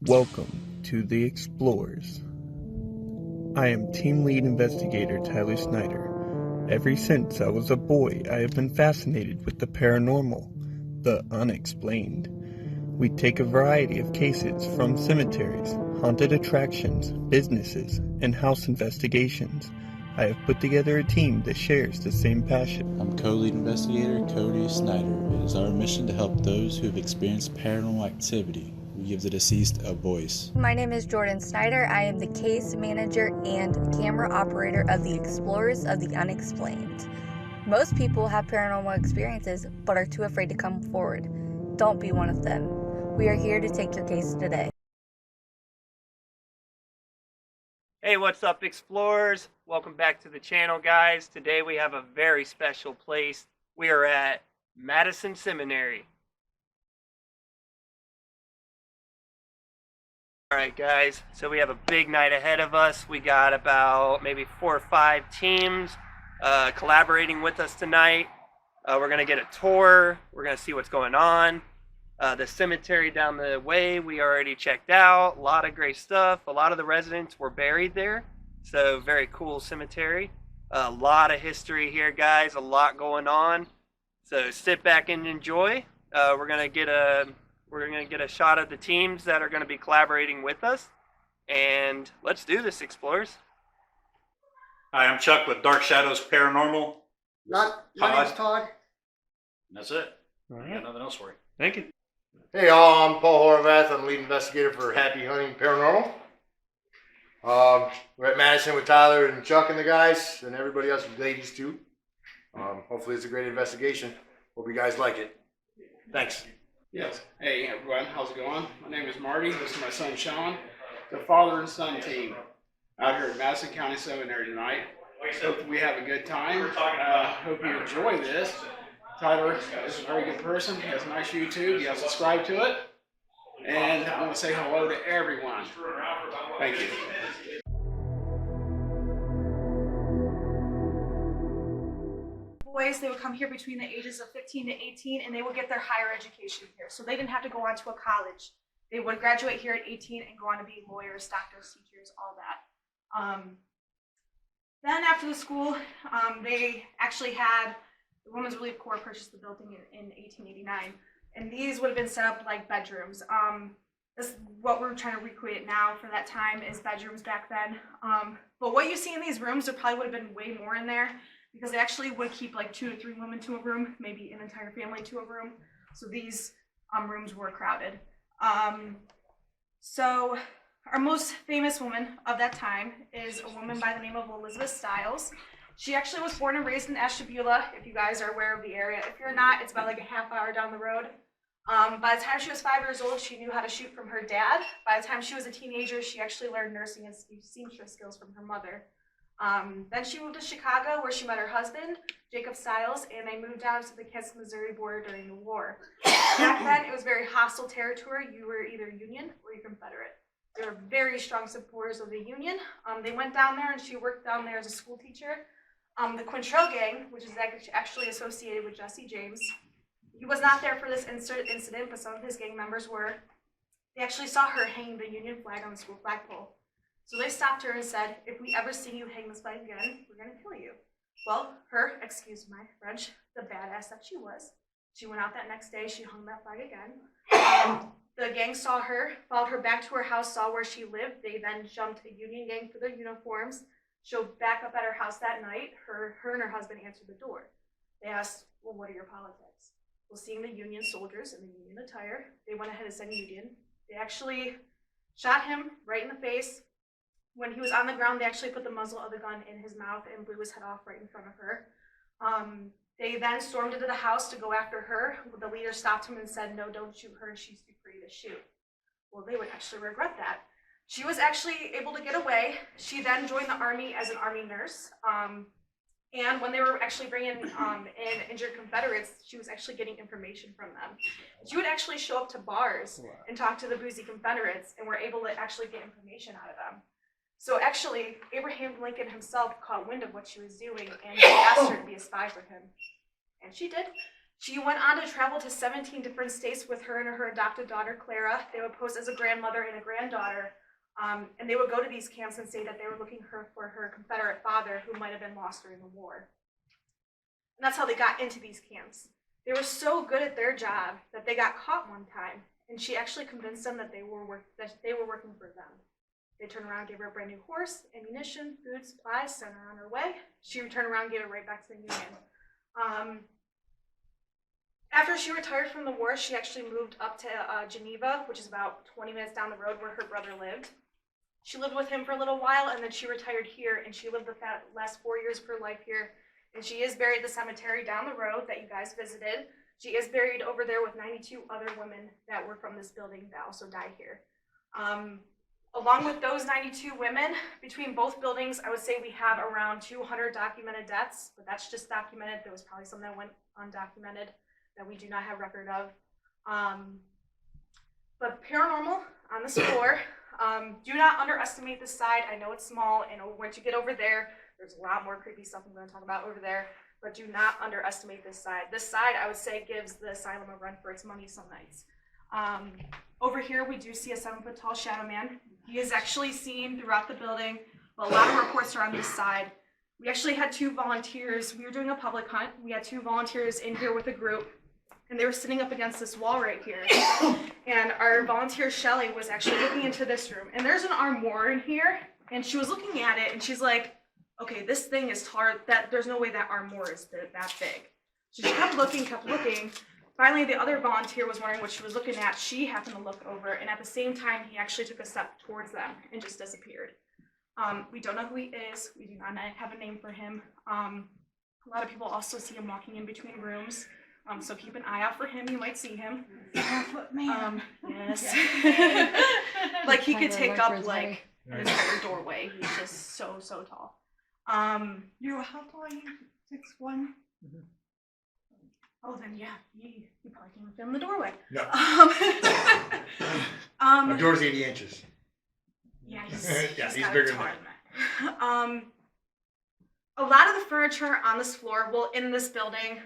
Welcome to the Explorers. I am Team Lead Investigator Tyler Snyder. Ever since I was a boy, I have been fascinated with the paranormal, the unexplained. We take a variety of cases from cemeteries, haunted attractions, businesses, and house investigations. I have put together a team that shares the same passion. I'm co-lead investigator Cody Snyder. It is our mission to help those who have experienced paranormal activity. We give the deceased a voice. My name is Jordan Snyder. I am the case manager and camera operator of the Explorers of the Unexplained. Most people have paranormal experiences but are too afraid to come forward. Don't be one of them. We are here to take your case today. Hey, what's up, Explorers? Welcome back to the channel, guys. Today we have a very special place. We are at Madison Seminary. Alright, guys, so we have a big night ahead of us. We got about maybe 4 or 5 teams collaborating with us tonight. We're going to get a tour. We're going to see what's going on. The cemetery down the way we already checked out. A lot of great stuff. A lot of the residents were buried there, so very cool cemetery. A lot of history here, guys. A lot going on. So sit back and enjoy. We're gonna get a shot of the teams that are going to be collaborating with us, and let's do this, Explorers. Hi, I'm Chuck with Dark Shadows Paranormal. My name's Todd. And that's it. All I right. got nothing else for you. Thank you. Hey y'all, I'm Paul Horvath. I'm the lead investigator for Happy Hunting Paranormal. We're at Madison with Tyler and Chuck and the guys, and everybody else, ladies too. Hopefully it's a great investigation. Hope you guys like it. Thanks. Yes. Hey everyone, how's it going? My name is Marty. This is my son Sean, the father and son team out here at Madison County Seminary tonight. Hope we have a good time. Hope you enjoy this. Tyler is a very good person. He has a nice YouTube. You have to subscribe to it. And I want to say hello to everyone. Thank you. Boys, they would come here between the ages of 15 to 18 and they would get their higher education here. So they didn't have to go on to a college. They would graduate here at 18 and go on to be lawyers, doctors, teachers, all that. Then after the school, they actually had the Women's Relief Corps purchased the building in 1889. And these would have been set up like bedrooms. This is what we're trying to recreate now for that time is bedrooms back then. But what you see in these rooms, there probably would have been way more in there, because they actually would keep like 2 to 3 women to a room, maybe an entire family to a room. So these rooms were crowded. So our most famous woman of that time is a woman by the name of Elizabeth Stiles. She actually was born and raised in Ashtabula, if you guys are aware of the area. If you're not, it's about like a half hour down the road. By the time she was 5 years old, she knew how to shoot from her dad. By the time she was a teenager, she actually learned nursing and seamstress skills from her mother. Then she moved to Chicago, where she met her husband, Jacob Stiles, and they moved down to the Kansas-Missouri border during the war. Back then, it was very hostile territory. You were either Union or you Confederate. They were very strong supporters of the Union. They went down there, and she worked down there as a school teacher. The Quintrell gang, which is actually associated with Jesse James, he was not there for this incident, but some of his gang members were. They actually saw her hang the Union flag on the school flagpole. So they stopped her and said, "If we ever see you hang this flag again, we're going to kill you." Well, her, excuse my French, the badass that she was, she went out that next day, she hung that flag again. The gang saw her, followed her back to her house, saw where she lived. They then jumped a Union gang for their uniforms, showed back up at her house that night. Her and her husband answered the door. They asked, "Well, what are your politics?" Well, seeing the Union soldiers in the Union attire, they went ahead and said Union. They actually shot him right in the face. When he was on the ground, they actually put the muzzle of the gun in his mouth and blew his head off right in front of her. They then stormed into the house to go after her. The leader stopped him and said, "No, don't shoot her. She's too free to shoot." Well, they would actually regret that. She was actually able to get away. She then joined the Army as an Army nurse. And when they were actually bringing in injured Confederates, she was actually getting information from them. She would actually show up to bars and talk to the boozy Confederates and were able to actually get information out of them. So actually, Abraham Lincoln himself caught wind of what she was doing, and he asked her to be a spy for him. And she did. She went on to travel to 17 different states with her and her adopted daughter, Clara. They would pose as a grandmother and a granddaughter, and they would go to these camps and say that they were looking for her Confederate father who might have been lost during the war. And that's how they got into these camps. They were so good at their job that they got caught one time, and she actually convinced them that they were working for them. They turned around, gave her a brand new horse, ammunition, food, supplies, sent her on her way. She returned around, gave it right back to the Union. After she retired from the war, she actually moved up to Geneva, which is about 20 minutes down the road where her brother lived. She lived with him for a little while, and then she retired here, and she lived the last 4 years of her life here. And she is buried at the cemetery down the road that you guys visited. She is buried over there with 92 other women that were from this building that also died here. Along with those 92 women, between both buildings, I would say we have around 200 documented deaths, but that's just documented. There was probably some that went undocumented that we do not have record of. But paranormal on this floor, do not underestimate this side. I know it's small, and once you get over there, there's a lot more creepy stuff I'm going to talk about over there, but do not underestimate this side. This side, I would say, gives the asylum a run for its money some nights. Over here, we do see a 7-foot-tall shadow man. He is actually seen throughout the building, but a lot of reports are on this side. We actually had 2 volunteers. We were doing a public hunt. We had 2 volunteers in here with a group, and they were sitting up against this wall right here. And our volunteer, Shelly, was actually looking into this room. And there's an armoire in here, and she was looking at it, and she's like, okay, this thing is hard, that there's no way that armoire is that big. So she kept looking. Finally, the other volunteer was wondering what she was looking at. She happened to look over, and at the same time, he actually took a step towards them and just disappeared. We don't know who he is. We do not have a name for him. A lot of people also see him walking in between rooms. So keep an eye out for him. You might see him. Yes. Like he could take up like an entire doorway. He's just so tall. How tall are you? 6'1"? Oh, then yeah, he probably came from the doorway. No. My door's 80 inches. Yeah, he's he's got bigger a than taller that. than that. A lot of the furniture on this floor, well, in this building,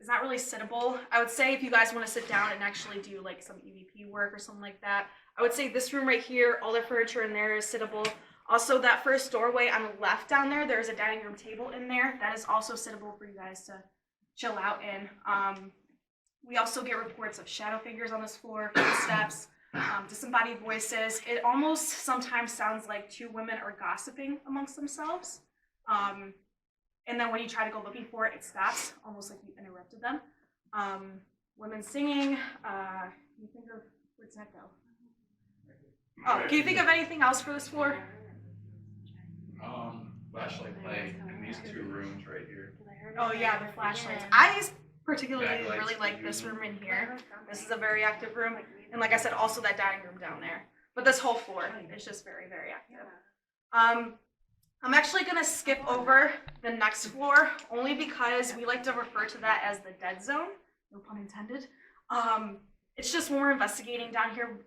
is not really sittable. I would say if you guys want to sit down and actually do like some EVP work or something like that, I would say this room right here, all the furniture in there is sittable. Also, that first doorway on the left down there, there's a dining room table in there. That is also sittable for you guys to chill out in. We also get reports of shadow figures on this floor, footsteps, disembodied voices. It almost sometimes sounds like 2 women are gossiping amongst themselves. And then when you try to go looking for it, it stops, almost like you interrupted them. Women singing. Can you think of, where'd that go? Oh, can you think of anything else for this floor? Flashlight light in these 2 rooms right here. Oh yeah, the flashlights. I particularly really like this room in here. This is a very active room. And like I said, also that dining room down there. But this whole floor is just very active. I'm actually going to skip over the next floor only because we like to refer to that as the dead zone. No pun intended. It's just when we're investigating down there,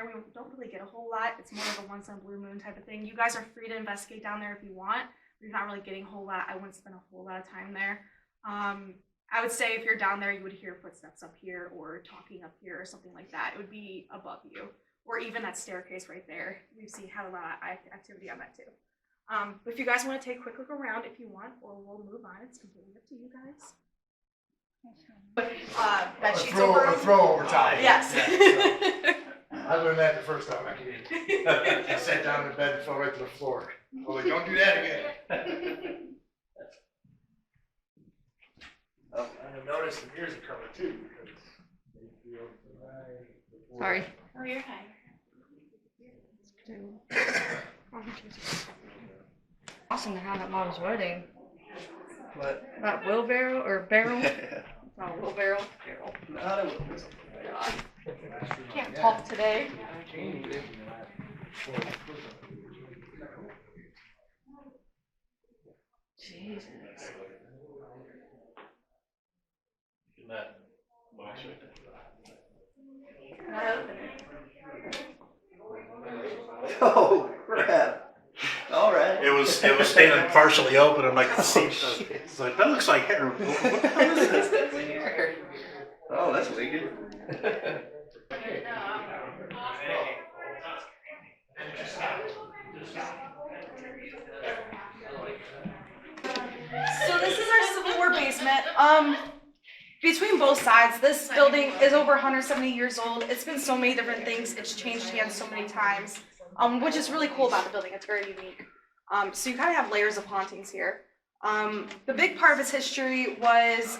we don't really get a whole lot. It's more of a once in a blue moon type of thing. You guys are free to investigate down there if you want. We're not really getting a whole lot. I wouldn't spend a whole lot of time there. I would say if you're down there, you would hear footsteps up here or talking up here or something like that. It would be above you, or even that staircase right there. We've seen had a lot of activity on that too. But if you guys want to take a quick look around if you want, or we'll move on. It's completely up to you guys. But that sheet's over. A throw over top. Yes. Yeah, I learned that the first time I came. I sat down in bed and fell right to the floor. I was like, don't do that again. I noticed the mirrors are covered too because they feel right. Sorry. Oh, you're fine. Awesome to have at Mom's wedding. What? That wheelbarrow or barrel? Not wheelbarrow. Barrel. Not a wheelbarrow. God. Can't talk today. Jesus. That box right there. Oh crap! All right. It was standing partially open. I'm like, see, it's like, that looks like hair. What the hell is this? Oh, that's wicked. So this is our Civil War basement. Between both sides, this building is over 170 years old. It's been so many different things. It's changed hands so many times, which is really cool about the building. It's very unique. So you kind of have layers of hauntings here. The big part of its history was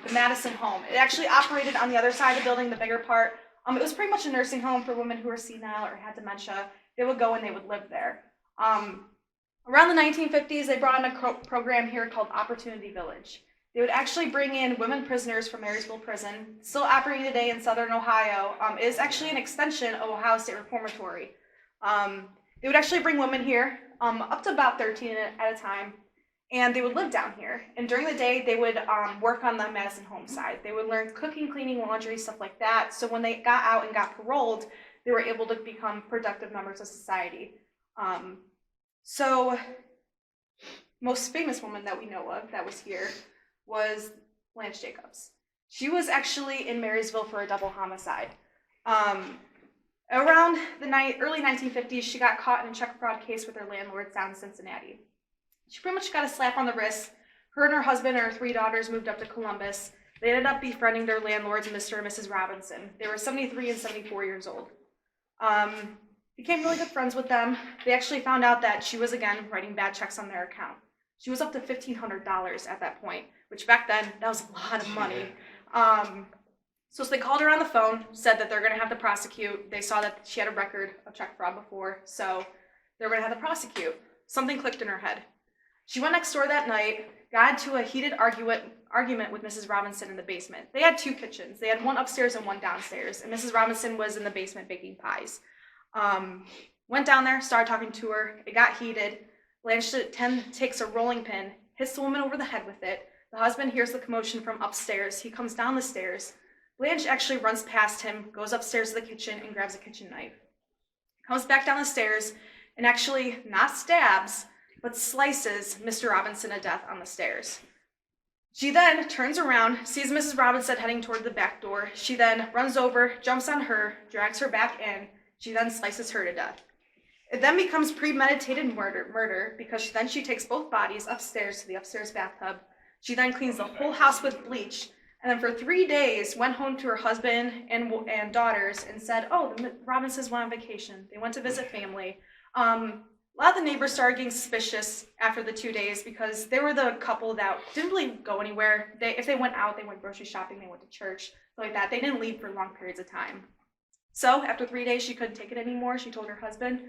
the Madison home. It actually operated on the other side of the building, the bigger part. It was pretty much a nursing home for women who were senile or had dementia. They would go and they would live there. Around the 1950s, they brought in a program here called Opportunity Village. They would actually bring in women prisoners from Marysville Prison, still operating today in Southern Ohio. It is actually an extension of Ohio State Reformatory. They would actually bring women here, up to about 13 at a time, and they would live down here. And during the day, they would work on the Madison home side. They would learn cooking, cleaning, laundry, stuff like that. So when they got out and got paroled, they were able to become productive members of society. So most famous woman that we know of that was here was Blanche Jacobs. She was actually in Marysville for a double homicide. Around the early 1950s, she got caught in a check fraud case with her landlords down in Cincinnati. She pretty much got a slap on the wrist. Her and her husband and her 3 daughters moved up to Columbus. They ended up befriending their landlords, Mr. and Mrs. Robinson. They were 73 and 74 years old. Became really good friends with them. They actually found out that she was, again, writing bad checks on their account. She was up to $1,500 at that point, which back then, that was a lot of money. So they called her on the phone, said that they're going to have to prosecute. They saw that she had a record of check fraud before, so they were going to have to prosecute. Something clicked in her head. She went next door that night, got into a heated argument with Mrs. Robinson in the basement. They had 2 kitchens. They had one upstairs and one downstairs, and Mrs. Robinson was in the basement baking pies. Went down there, started talking to her. It got heated. Blanche takes a rolling pin, hits the woman over the head with it. The husband hears the commotion from upstairs. He comes down the stairs. Blanche actually runs past him, goes upstairs to the kitchen, and grabs a kitchen knife. Comes back down the stairs and actually not stabs, but slices Mr. Robinson to death on the stairs. She then turns around, sees Mrs. Robinson heading toward the back door. She then runs over, jumps on her, drags her back in. She then slices her to death. It then becomes premeditated murder because then she takes both bodies upstairs to the upstairs bathtub. She then cleans the whole house with bleach, and then for 3 days went home to her husband and daughters and said, oh, the Robinsons went on vacation. They went to visit family. A lot of the neighbors started getting suspicious after the 2 days because they were the couple that didn't really go anywhere. If they went out, they went grocery shopping, they went to church, stuff like that. They didn't leave for long periods of time. So after 3 days, she couldn't take it anymore. She told her husband,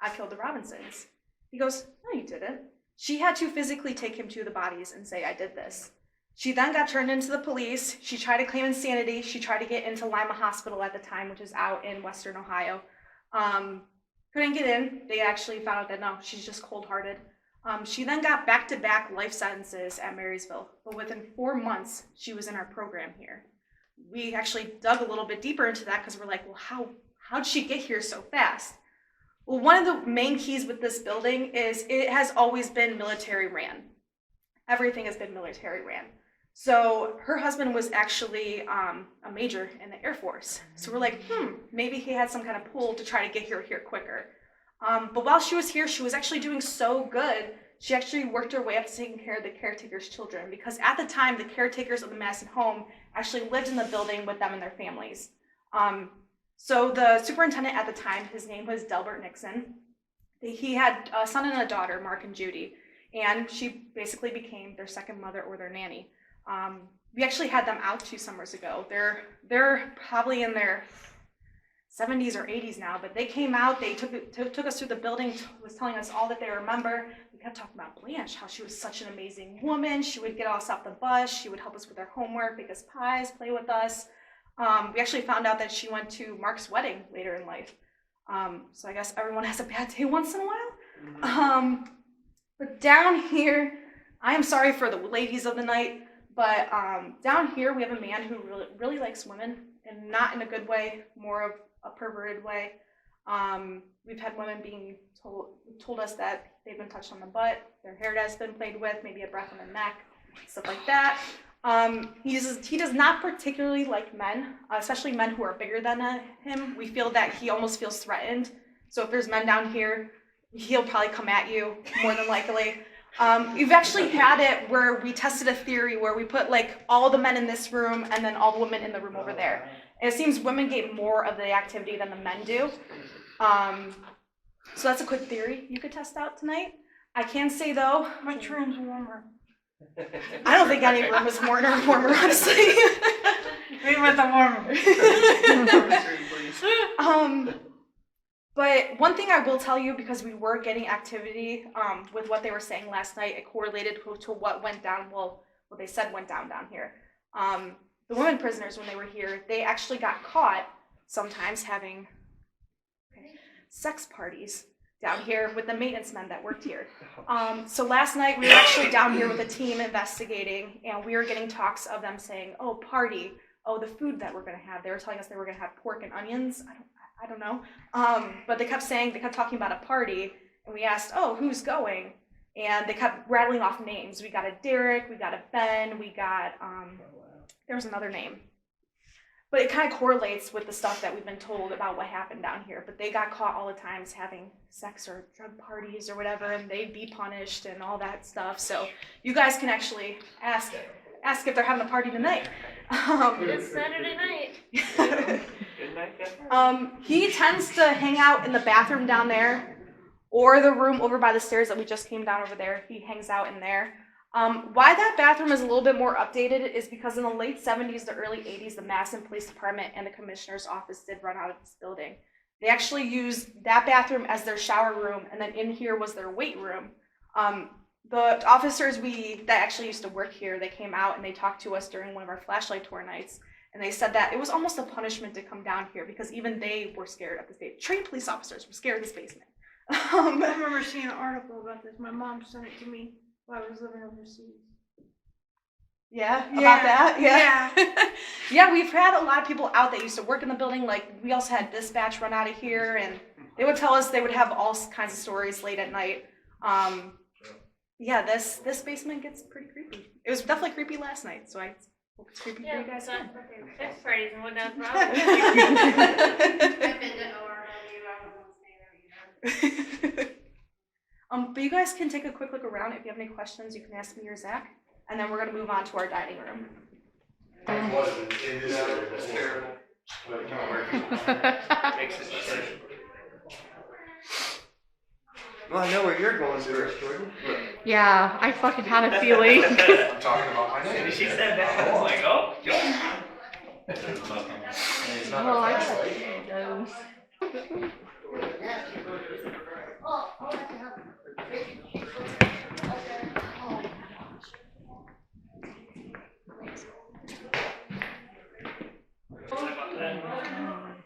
I killed the Robinsons. He goes, no, you didn't. She had to physically take him to the bodies and say, I did this. She then got turned into the police. She tried to claim insanity. She tried to get into Lima Hospital at the time, which is out in Western Ohio. Couldn't get in. They actually found out that no, she's just cold-hearted. She then got back-to-back life sentences at Marysville, but within 4 months, she was in our program here. We actually dug a little bit deeper into that because we're like, well, how'd she get here so fast? Well, one of the main keys with this building is it has always been military ran. Everything has been military ran. So her husband was actually a major in the Air Force. So we're like, maybe he had some kind of pull to try to get her here quicker. But while she was here, she was actually doing so good. She actually worked her way up to taking care of the caretaker's children because at the time, the caretakers of the Madison home actually lived in the building with them and their families. So the superintendent at the time, his name was Delbert Nixon. He had a son and a daughter, Mark and Judy, and she basically became their second mother or their nanny. We actually had them out 2 summers ago. They're probably in their 70s or 80s now, but they came out, they took us through the building, was telling us all that they remember. We kept talking about Blanche, how she was such an amazing woman. She would get us off the bus, she would help us with our homework, make us pies, play with us. We actually found out that she went to Mark's wedding later in life. So I guess everyone has a bad day once in a while. But down here, I am sorry for the ladies of the night, but down here we have a man who really likes women, and not in a good way, more of a perverted way. We've had women being told us that they've been touched on the butt, their hair has been played with, maybe a breath on the neck, stuff like that. He does not particularly like men, especially men who are bigger than him. We feel that he almost feels threatened. So if there's men down here, he'll probably come at you more than likely. We've actually had it where we tested a theory where we put like all the men in this room and then all the women in the room over there. And it seems women get more of the activity than the men do. So that's a quick theory you could test out tonight. I can say though, Which room's warmer? I don't think any room is warmer, honestly. We went the warmer. But one thing I will tell you, because we were getting activity with what they were saying last night, it correlated to what went down, well, what they said went down here. The women prisoners, when they were here, they actually got caught sometimes having sex parties down here with the maintenance men that worked here. So last night we were actually down here with a team investigating, and we were getting talks of them saying, oh, party, oh, the food that we're gonna have. They were telling us they were gonna have pork and onions. I don't know. But they kept talking about a party, and we asked, oh, who's going? And they kept rattling off names. We got a Derek, we got a Ben, we got, there was another name. But it kind of correlates with the stuff that we've been told about what happened down here. But they got caught all the times having sex or drug parties or whatever, and they'd be punished and all that stuff. So you guys can actually ask if they're having a party tonight. It's Saturday night. Good night, He tends to hang out in the bathroom down there, or the room over by the stairs that we just came down over there. He hangs out in there. Why that bathroom is a little bit more updated is because in the late 70s to early 80s, the Madison Police Department and the Commissioner's Office did run out of this building. They actually used that bathroom as their shower room, and then in here was their weight room. The officers that actually used to work here, they came out and they talked to us during one of our flashlight tour nights, and they said that it was almost a punishment to come down here because even they were scared of this basement. Trained police officers were scared of this basement. I remember seeing an article about this. My mom sent it to me while I was living overseas. Yeah, about that? Yeah. Yeah, we've had a lot of people out that used to work in the building. Like, we also had dispatch run out of here, and they would tell us they would have all kinds of stories late at night. Yeah, this basement gets pretty creepy. It was definitely creepy last night, so I hope it's creepy for you guys. Sex parties and whatnot. I've been to OR. But you guys can take a quick look around. If you have any questions, you can ask me or Zach, and then we're gonna move on to our dining room. Well, I know where you're going first, Jordan. Yeah, I fucking had a feeling. I'm talking about my name. She said that. I was like, oh, Oh, I got those.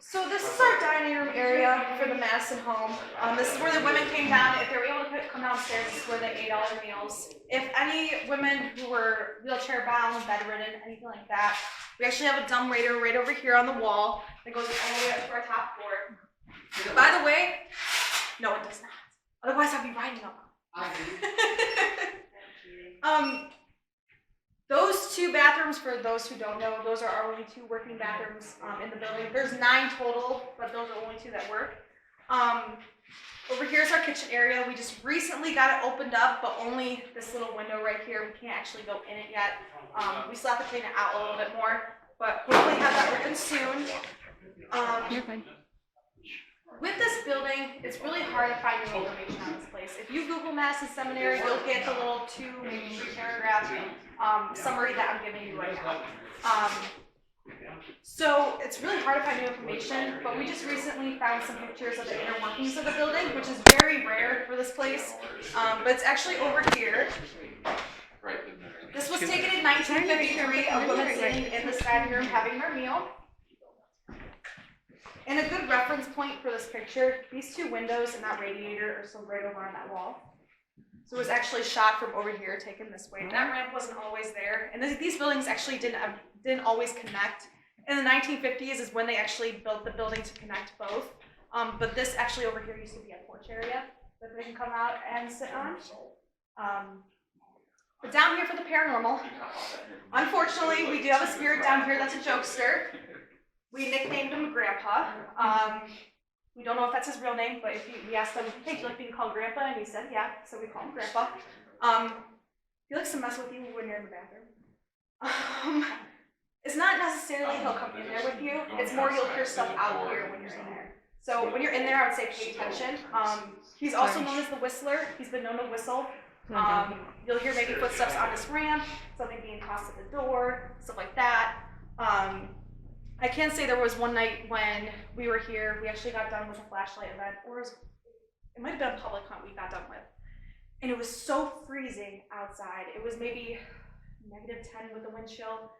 So this is our dining room area for the Madison home. This is where the women came down. If they were able to come downstairs, this is where they ate all their meals. If any women who were wheelchair bound, bedridden, anything like that, we actually have a dumb waiter right over here on the wall that goes all the way up to our top floor. By the way, no, it does not. Otherwise, I'd be riding up. Those two bathrooms, for those who don't know, those are our only two working bathrooms in the building. There's 9 total, but those are only 2 that work. Over here is our kitchen area. We just recently got it opened up, but only this little window right here. We can't actually go in it yet. We still have to clean it out a little bit more, but hopefully have that open soon. You're fine. With this building, it's really hard to find new information on this place. If you Google Madison Seminary, you'll get the little 2, maybe 3 paragraph summary that I'm giving you right now. So it's really hard to find new information, but we just recently found some pictures of the inner workings of the building, which is very rare for this place. But it's actually over here. This was taken in 1953 of women sitting in this dining room having their meal. And a good reference point for this picture, these 2 windows and that radiator are still right over on that wall. So it was actually shot from over here, taken this way. That ramp wasn't always there. And these buildings actually didn't always connect. In the 1950s is when they actually built the building to connect both. But this actually over here used to be a porch area that they can come out and sit on. But down here for the paranormal, unfortunately, we do have a spirit down here that's a jokester. We nicknamed him Grandpa. We don't know if that's his real name, but we asked him, hey, do you like being called Grandpa? And he said, yeah, so we call him Grandpa. He likes to mess with you when you're in the bathroom. It's not necessarily he'll come in there with you. It's more you'll hear stuff out here when you're in there. So when you're in there, I would say pay attention. He's also known as the Whistler. He's been known to whistle. You'll hear maybe footsteps on this ramp, something being tossed at the door, stuff like that. I can say there was one night when we were here, we actually got done with a flashlight event, or it might have been a public hunt we got done with. And it was so freezing outside. It was maybe -10 with the wind chill.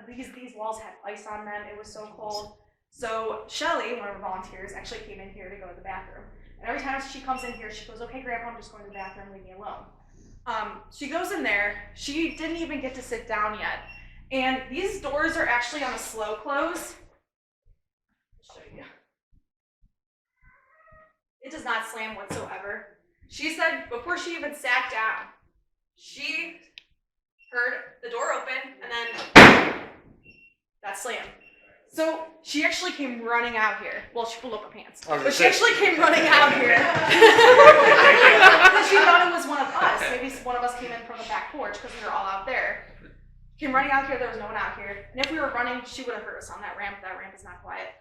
These walls had ice on them. It was so cold. So Shelly, one of our volunteers, actually came in here to go to the bathroom. And every time she comes in here, she goes, okay, Grandpa, I'm just going to the bathroom, leave me alone. She goes in there. She didn't even get to sit down yet. And these doors are actually on a slow close. I'll show you. It does not slam whatsoever. She said before she even sat down, she heard the door open and then that slammed. So she actually came running out here. Well, she pulled up her pants. But she actually came running out here. Because she thought it was one of us. Maybe one of us came in from the back porch because we were all out there. Came running out here. There was no one out here. And if we were running, she would have heard us on that ramp. That ramp is not quiet.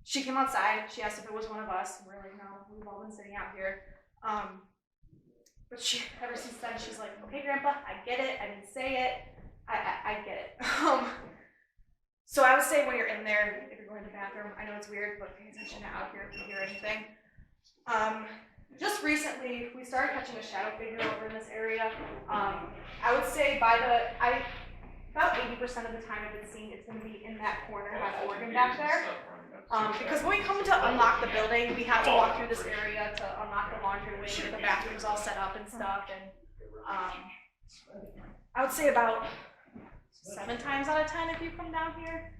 She came outside. She asked if it was one of us. And we're like, no, we've all been sitting out here. But she, ever since then, she's like, okay, Grandpa, I get it. I didn't say it. I get it. So I would say when you're in there, if you're going to the bathroom, I know it's weird, but pay attention to out here if you hear anything. Just recently, we started catching a shadow figure over in this area. I would say about 80% of the time I've been seeing it's going to be in that corner by the organ back there. Because when we come to unlock the building, we have to walk through this area to unlock the laundry wing, get the bathrooms all set up and stuff. And I would say about 7 times out of 10, if you come down here,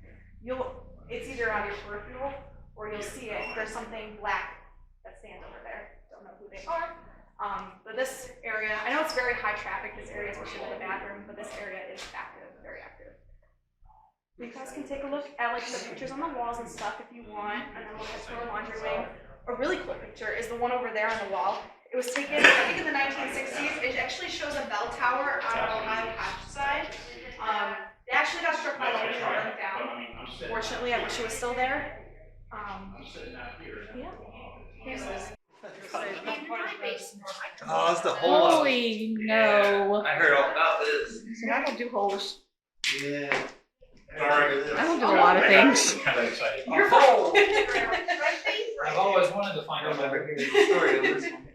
it's either on your peripheral or you'll see it. There's something black that stands over there. Don't know who they are. But this area, I know it's very high traffic, this area, especially with the bathroom, but this area is active, very active. You guys can take a look at like the pictures on the walls and stuff if you want, and then we'll get to our laundry wing. A really cool picture is the one over there on the wall. It was taken, I think, in the 1960s. It actually shows a bell tower on the Ohio College side. They actually got struck by lightning and burned down. Fortunately, I wish it was still there. Yeah. Here's this. Oh, that's the whole. Holy no. I heard all about this. See, I don't do holes. Yeah. I don't do a lot of things. Kind of excited. You're full. I've always wanted to find out Remember hearing the story on this one.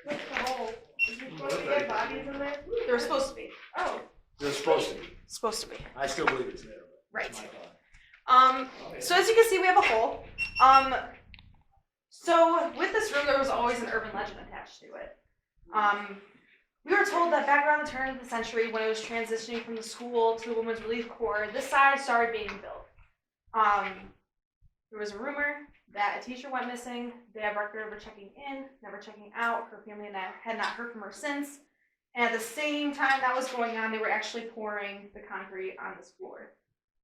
What's the hole? Is there supposed to be dead bodies in there? There were supposed to be. Oh. They're supposed to be. Supposed to be. I still believe it's there. Right. So as you can see, we have a hole. So with this room, there was always an urban legend attached to it. We were told that back around the turn of the century, when it was transitioning from the school to the Women's Relief Corps, this side started being built. There was a rumor that a teacher went missing. They have record of her checking in, never checking out. Her family had not heard from her since. And at the same time that was going on, they were actually pouring the concrete on this floor.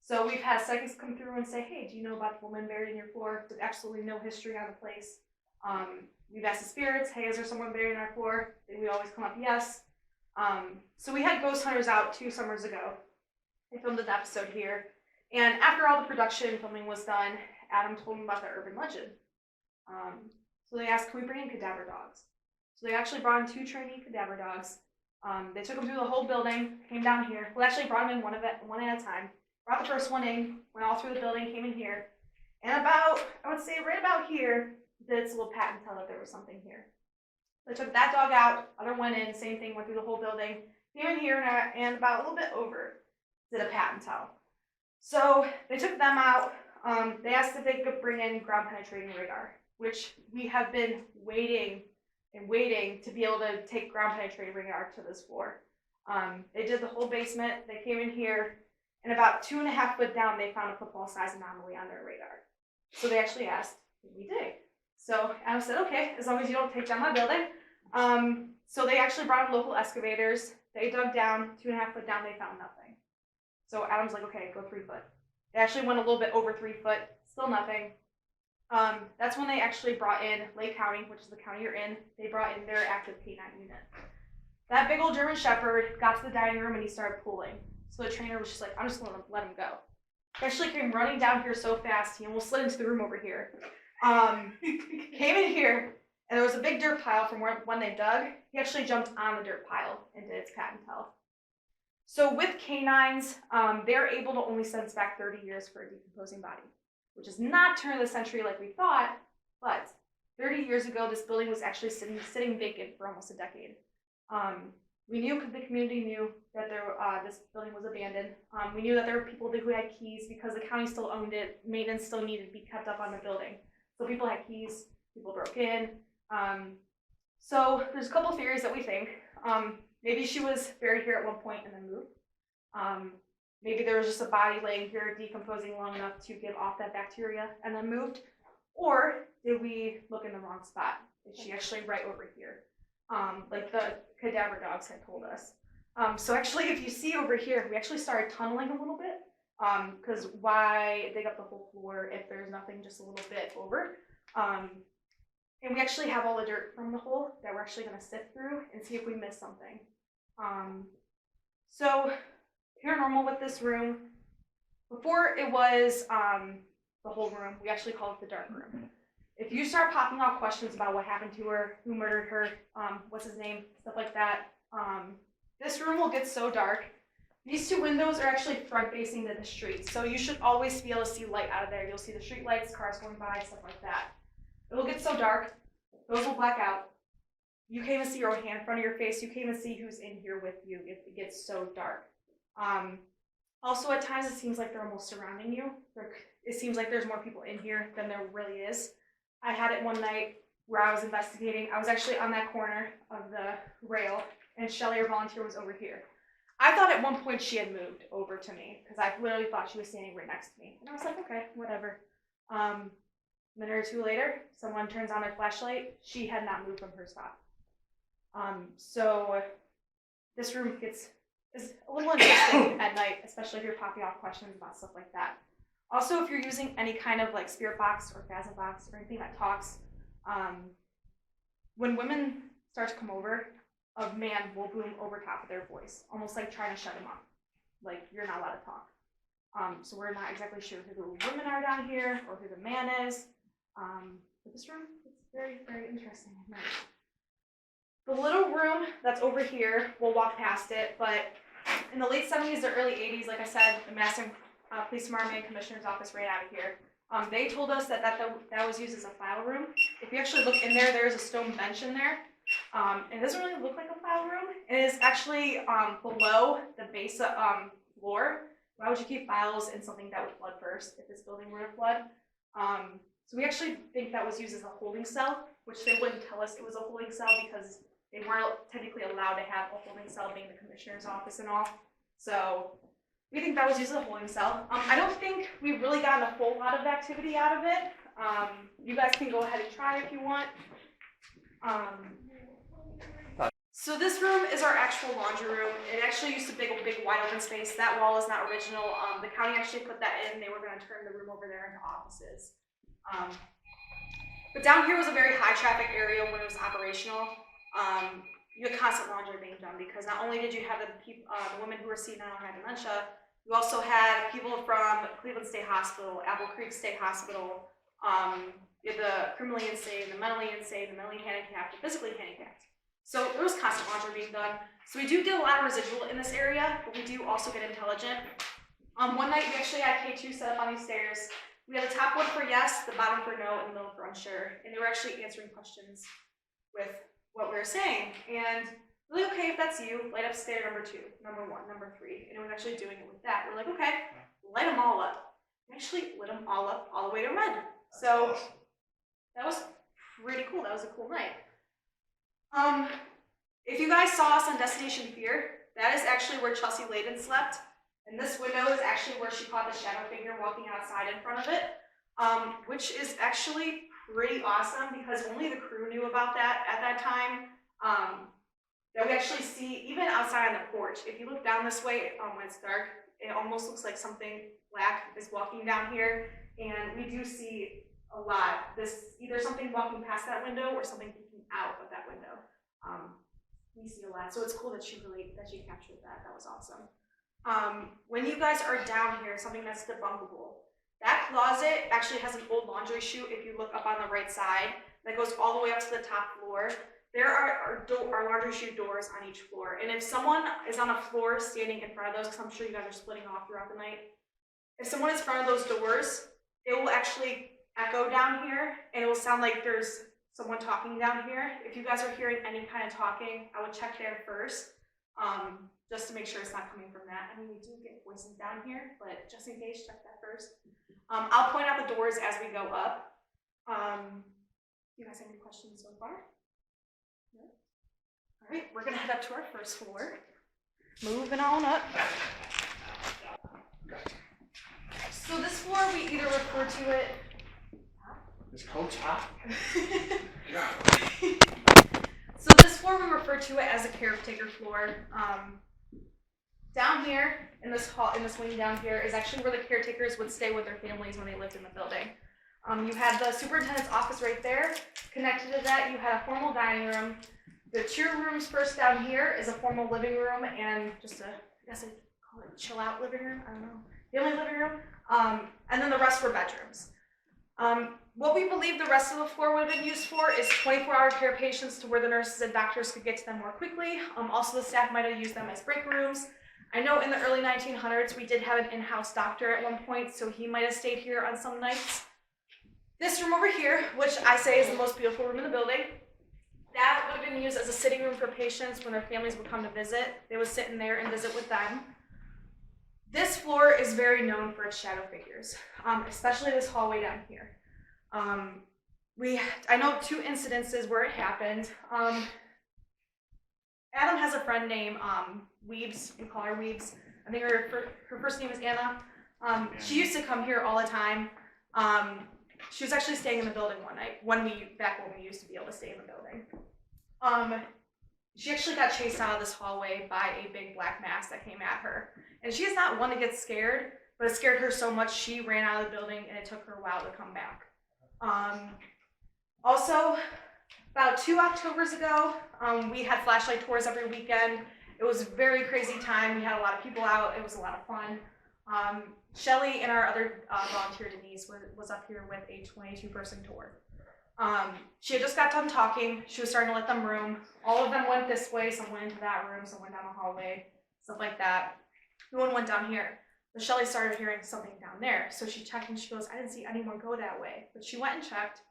So we've had psychics come through and say, hey, do you know about the woman buried in your floor? There's absolutely no history on the place. We've asked the spirits, hey, is there someone buried in our floor? We always come up, yes. So we had ghost hunters out 2 summers ago. They filmed an episode here. And after all the production and filming was done, Adam told them about the urban legend. So they asked, can we bring in cadaver dogs? So they actually brought in 2 trainee cadaver dogs. They took them through the whole building, came down here. Well, actually brought them in one at a time. Brought the first one in, went all through the building, came in here. And about, I would say right about here, did its little pat and tell that there was something here. They took that dog out, other went in, same thing, went through the whole building. Came in here and about a little bit over, did a pat and tell. So they took them out. They asked if they could bring in ground penetrating radar, which we have been waiting to be able to take ground penetrating radar to this floor. They did the whole basement. They came in here, and about 2.5 foot down, they found a football-sized anomaly on their radar. So they actually asked, did we dig? So Adam said, okay, as long as you don't take down my building. So they actually brought in local excavators. They dug down, 2.5 foot down, they found nothing. So Adam's like, okay, go 3 foot. They actually went a little bit over 3 foot, still nothing. That's when they actually brought in Lake County, which is the county you're in. They brought in their active K9 unit. That big old German Shepherd got to the dining room and he started pulling. So the trainer was just like, I'm just gonna let him go. He actually came running down here so fast, he almost slid into the room over here. Came in here, and there was a big dirt pile from when they dug. He actually jumped on the dirt pile and did its cat and tell. So with canines, they're able to only sense back 30 years for a decomposing body, which is not turn of the century like we thought, but 30 years ago, this building was actually sitting vacant for almost a decade. We knew, the community knew that this building was abandoned. We knew that there were people who had keys because the county still owned it. Maintenance still needed to be kept up on the building. So people had keys, people broke in. So there's a couple theories that we think. Maybe she was buried here at one point and then moved. Maybe there was just a body laying here decomposing long enough to give off that bacteria and then moved. Or did we look in the wrong spot? Is she actually right over here? Like the cadaver dogs had told us. So actually, if you see over here, we actually started tunneling a little bit, because why dig up the whole floor if there's nothing just a little bit over? And we actually have all the dirt from the hole that we're actually going to sift through and see if we miss something. So paranormal with this room, before it was the whole room, we actually called it the dark room. If you start popping off questions about what happened to her, who murdered her, what's his name, stuff like that, this room will get so dark. These two windows are actually front facing to the street, so you should always be able to see light out of there. You'll see the street lights, cars going by, stuff like that. It will get so dark, those will black out. You can't even see your own hand in front of your face. You can't even see who's in here with you if it gets so dark. Also, at times it seems like they're almost surrounding you. It seems like there's more people in here than there really is. I had it one night where I was investigating. I was actually on that corner of the rail, and Shelly, our volunteer, was over here. I thought at one point she had moved over to me because I literally thought she was standing right next to me. And I was like, okay, whatever. A minute or two later, someone turns on their flashlight. She had not moved from her spot. So this room is a little interesting at night, especially if you're popping off questions about stuff like that. Also, if you're using any kind of like spirit box or phasm box or anything that talks, when women start to come over, a man will boom over top of their voice, almost like trying to shut him up. Like, you're not allowed to talk. So we're not exactly sure who the women are down here or who the man is. But this room is very, very interesting at night. The little room that's over here, we'll walk past it, but in the late 70s or early 80s, like I said, the Madison Police Department and Commissioner's Office right out of here. They told us that was used as a file room. If you actually look in there, there's a stone bench in there. It doesn't really look like a file room. It is actually below the base floor. Why would you keep files in something that would flood first if this building were to flood? So we actually think that was used as a holding cell, which they wouldn't tell us it was a holding cell because they weren't technically allowed to have a holding cell being the commissioner's office and all. So we think that was used as a holding cell. I don't think we've really gotten a whole lot of activity out of it. You guys can go ahead and try if you want. So this room is our actual laundry room. It actually used to be a big wide open space. That wall is not original. The county actually put that in. They were going to turn the room over there into offices. But down here was a very high traffic area when it was operational. You had constant laundry being done because not only did you have the women who were senile and had dementia, you also had people from Cleveland State Hospital, Apple Creek State Hospital, you had the criminally insane, the mentally handicapped, the physically handicapped. So there was constant laundry being done. So we do get a lot of residual in this area, but we do also get intelligent. One night we actually had K2 set up on these stairs. We had the top one for yes, the bottom for no, and the middle for unsure. And they were actually answering questions with what we were saying. And really, okay, if that's you, light up stair number 2, number 1, number 3. And it was actually doing it with that. We're like, okay, light them all up. We actually lit them all up all the way to red. So that was pretty cool. That was a cool night. If you guys saw us on Destination Fear, that is actually where Chelsea Layden slept. And this window is actually where she caught the shadow figure walking outside in front of it, which is actually pretty awesome because only the crew knew about that at that time. that we actually see even outside on the porch. If you look down this way when it's dark, it almost looks like something black is walking down here, and we do see a lot. This either something walking past that window or something peeking out of that window. We see a lot, so it's cool that she captured that. That was awesome. When you guys are down here, something that's debunkable. That closet actually has an old laundry chute. If you look up on the right side, that goes all the way up to the top floor. There are laundry chute doors on each floor, and if someone is on a floor standing in front of those, because I'm sure you guys are splitting off throughout the night, if someone is in front of those doors, it will actually echo down here, and it will sound like there's someone talking down here. If you guys are hearing any kind of talking, I would check there first, just to make sure it's not coming from that. I mean, we do get voices down here, but just in case, check that first. I'll point out the doors as we go up. You guys have any questions so far? No? All right, we're gonna head up to our first floor. Moving on up. So this floor, we either refer to it. Is Coach hot? So this floor, we refer to it as a caretaker floor. Down here in this hall, in this wing down here, is actually where the caretakers would stay with their families when they lived in the building. You had the superintendent's office right there. Connected to that, you had a formal dining room. The two rooms first down here is a formal living room and just a, I guess I'd call it chill out living room. I don't know, family living room. And then the rest were bedrooms. What we believe the rest of the floor would have been used for is 24-hour care patients, to where the nurses and doctors could get to them more quickly. Also, the staff might have used them as break rooms. I know in the early 1900s, we did have an in-house doctor at one point, so he might have stayed here on some nights. This room over here, which I say is the most beautiful room in the building, that would have been used as a sitting room for patients when their families would come to visit. They would sit in there and visit with them. This floor is very known for its shadow figures, especially this hallway down here. I know 2 incidences where it happened. Adam has a friend named Weebs. We call her Weebs. I think her first name is Anna. She used to come here all the time. She was actually staying in the building one night, back when we used to be able to stay in the building. She actually got chased out of this hallway by a big black mass that came at her. And she is not one to get scared, but it scared her so much she ran out of the building, and it took her a while to come back. Also, about 2 Octobers ago, we had flashlight tours every weekend. It was a very crazy time. We had a lot of people out. It was a lot of fun. Shelly and our other volunteer, Denise, was up here with a 22-person tour. She had just got done talking. She was starting to let them room. All of them went this way. Some went into that room. Some went down the hallway. Stuff like that. No one went down here. But Shelly started hearing something down there. So she checked and she goes, I didn't see anyone go that way. But she went and checked,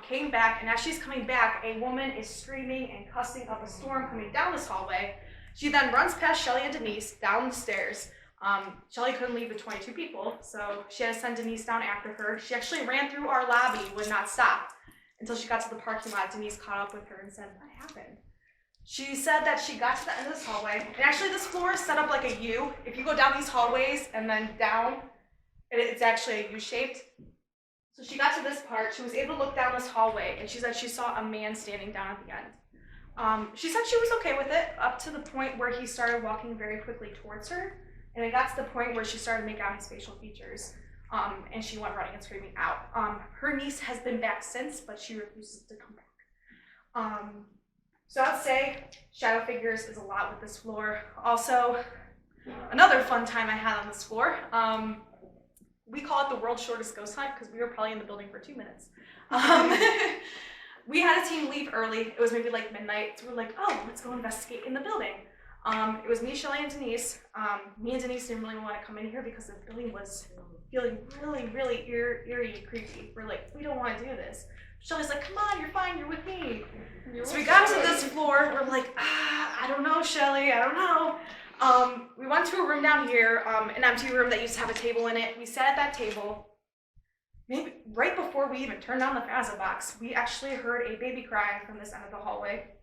came back, and as she's coming back, a woman is screaming and cussing up a storm coming down this hallway. She then runs past Shelly and Denise down the stairs. Shelly couldn't leave the 22 people, so she had to send Denise down after her. She actually ran through our lobby, would not stop, until she got to the parking lot. Denise caught up with her and said, what happened? She said that she got to the end of this hallway, and actually this floor is set up like a U. If you go down these hallways and then down, it's actually a U-shaped. So she got to this part, she was able to look down this hallway, and she said she saw a man standing down at the end. She said she was okay with it, up to the point where he started walking very quickly towards her, and it got to the point where she started to make out his facial features, and she went running and screaming out. Her niece has been back since, but she refuses to come back. So I'd say shadow figures is a lot with this floor. Also, another fun time I had on this floor, we call it the world's shortest ghost hunt because we were probably in the building for 2 minutes. We had a team leave early. It was maybe like midnight, so we're like, oh, let's go investigate in the building. It was me, Shelly, and Denise. Me and Denise didn't really want to come in here because the building was feeling really, really eerie, creepy. We're like, we don't want to do this. Shelly's like, come on, you're fine, you're with me. So we got to this floor, we're like, I don't know, Shelly, I don't know. We went to a room down here, an empty room that used to have a table in it. We sat at that table. Maybe right before we even turned on the Fazza box, we actually heard a baby crying from this end of the hallway.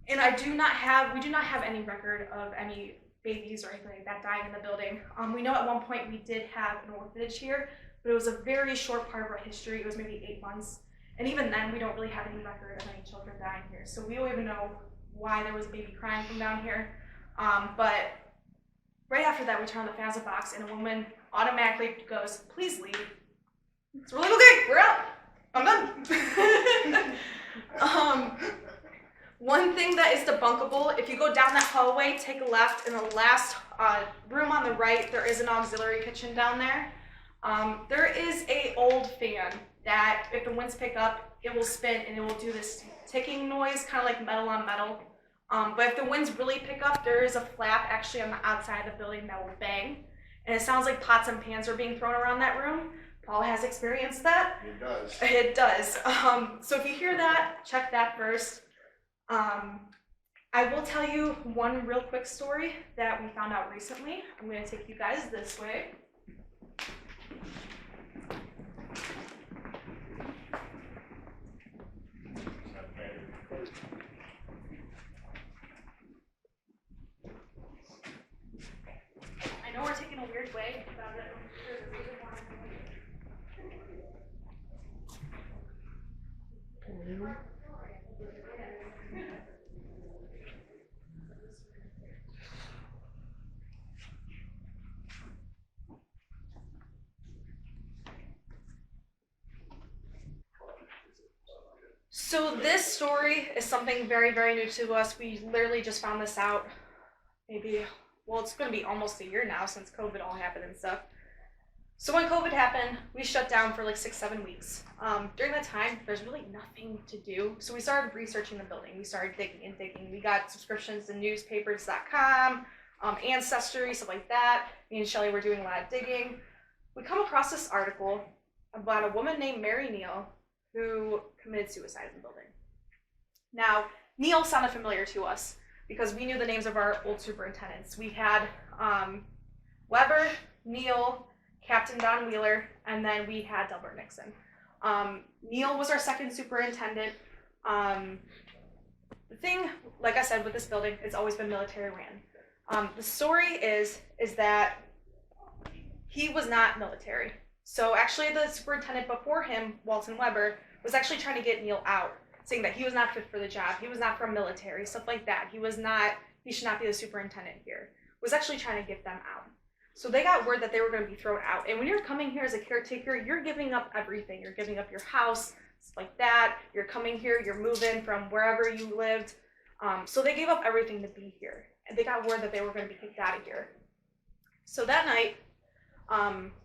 And we do not have any record of any babies or anything like that dying in the building. We know at one point we did have an orphanage here, but it was a very short part of our history. It was maybe 8 months. And even then, we don't really have any record of any children dying here. So we don't even know why there was a baby crying from down here. But right after that, we turn on the fans box, and a woman automatically goes, "Please leave." So we're like, "Okay, we're out. I'm done." One thing that is debunkable, if you go down that hallway, take a left, in the last room on the right, there is an auxiliary kitchen down there. There is a old fan that if the winds pick up, it will spin and it will do this ticking noise, kind of like metal on metal. But if the winds really pick up, there is a flap actually on the outside of the building that will bang. And it sounds like pots and pans are being thrown around that room. Paul has experienced that. It does. It does. So if you hear that, check that first. I will tell you one real quick story that we found out recently. I'm going to take you guys this way. I know we're taking a weird way about it. There's a reason why. So this story is something very, very new to us. We literally just found this out maybe, well, it's going to be almost a year now since COVID all happened and stuff. So when COVID happened, we shut down for like 6-7 weeks. During that time, there's really nothing to do. So we started researching the building. We started digging and digging. We got subscriptions to newspapers.com, Ancestry, stuff like that. Me and Shelly were doing a lot of digging. We come across this article about a woman named Mary Neal who committed suicide in the building. Now, Neal sounded familiar to us because we knew the names of our old superintendents. We had Weber, Neal, Captain Don Wheeler, and then we had Delbert Nixon. Neal was our second superintendent. The thing, like I said, with this building, it's always been military ran. The story is that he was not military. So actually the superintendent before him, Walton Weber, was actually trying to get Neal out, saying that he was not fit for the job, he was not from military, stuff like that. He should not be the superintendent here. Was actually trying to get them out. So they got word that they were going to be thrown out. And when you're coming here as a caretaker, you're giving up everything. You're giving up your house, stuff like that. You're coming here, you're moving from wherever you lived. So they gave up everything to be here. And they got word that they were going to be kicked out of here. So that night,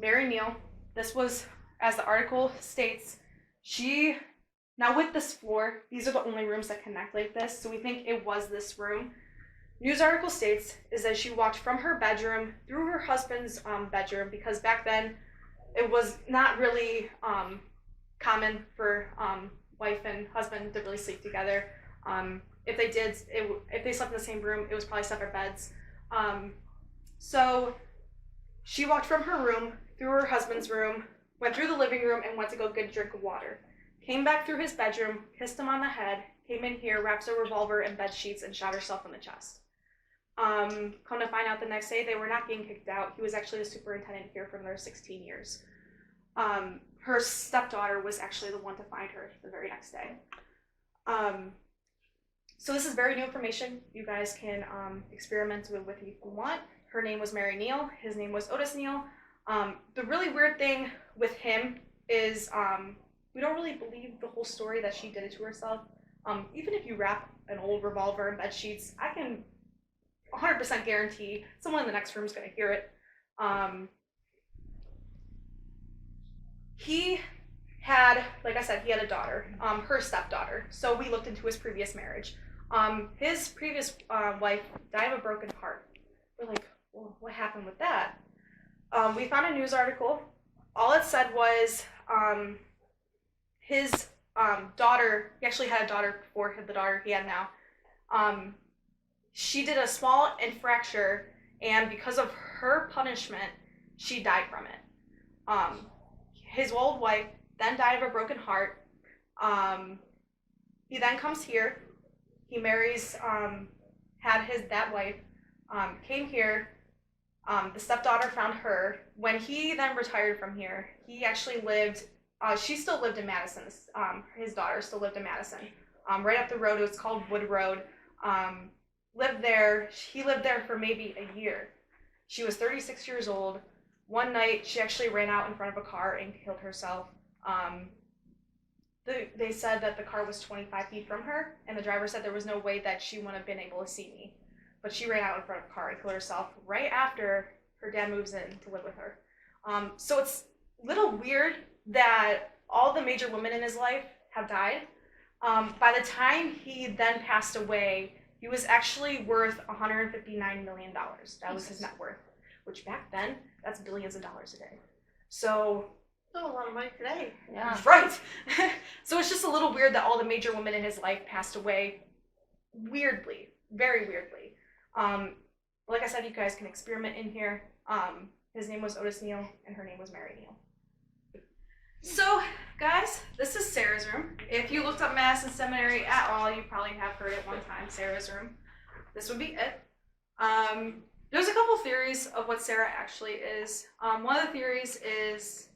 Mary Neal, this was, as the article states, now with this floor, these are the only rooms that connect like this, so we think it was this room. News article states is that she walked from her bedroom through her husband's bedroom, because back then it was not really common for wife and husband to really sleep together. If they did, if they slept in the same room, it was probably separate beds. So she walked from her room through her husband's room, went through the living room, and went to go get a drink of water. Came back through his bedroom, kissed him on the head, came in here, wraps a revolver in bed sheets, and shot herself in the chest. Come to find out the next day, they were not getting kicked out. He was actually the superintendent here for another 16 years. Her stepdaughter was actually the one to find her the very next day. So this is very new information. You guys can experiment with it if you want. Her name was Mary Neal. His name was Otis Neal. The really weird thing with him is we don't really believe the whole story that she did it to herself. Even if you wrap an old revolver in bed sheets, I can 100% guarantee someone in the next room is going to hear it. He had, like I said, he had a daughter, her stepdaughter. So we looked into his previous marriage. His previous wife died of a broken heart. We're like, well, what happened with that? We found a news article. All it said was his daughter, he actually had a daughter before the daughter he had now. She did a small fracture, and because of her punishment, she died from it. His old wife then died of a broken heart. He then comes here. He marries, that wife, came here. The stepdaughter found her. When he then retired from here, he actually lived, she still lived in Madison. His daughter still lived in Madison. Right up the road, it was called Wood Road. lived there. He lived there for maybe a year. She was 36 years old. One night, she actually ran out in front of a car and killed herself. They said that the car was 25 feet from her, and the driver said there was no way that she wouldn't have been able to see me. But she ran out in front of a car and killed herself right after her dad moves in to live with her. So it's a little weird that all the major women in his life have died. By the time he then passed away, he was actually worth $159 million. That was his net worth, which back then, that's billions of dollars a day. So, Still a lot of money today. yeah, right. So it's just a little weird that all the major women in his life passed away weirdly, very weirdly. Like I said, you guys can experiment in here. His name was Otis Neal, and her name was Mary Neal. So, guys, this is Sarah's room. If you looked up Madison Seminary at all, you probably have heard it one time, Sarah's room. This would be it. There's a couple theories of what Sarah actually is. One of the theories is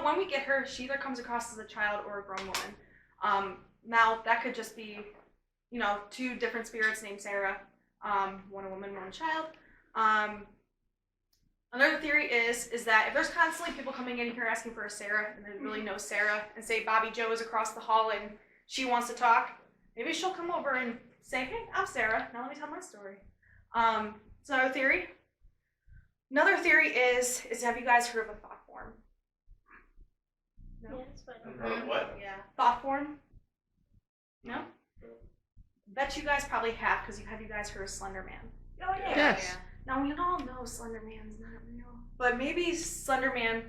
when we get her, she either comes across as a child or a grown woman. Now, that could just be, two different spirits named Sarah, one a woman, one a child. Another theory is that if there's constantly people coming in here asking for a Sarah, and there's really no Sarah, and say Bobby Joe is across the hall and she wants to talk, maybe she'll come over and say, hey, I'm Sarah, now let me tell my story. It's another theory. Another theory is have you guys heard of a thought form? No? Yeah, it's fine. What? Yeah. Thought form? No? Bet you guys probably have, because have you guys heard of Slender Man? Oh, yeah. Yes. Now, we all know Slender Man's not real. But maybe Slender Man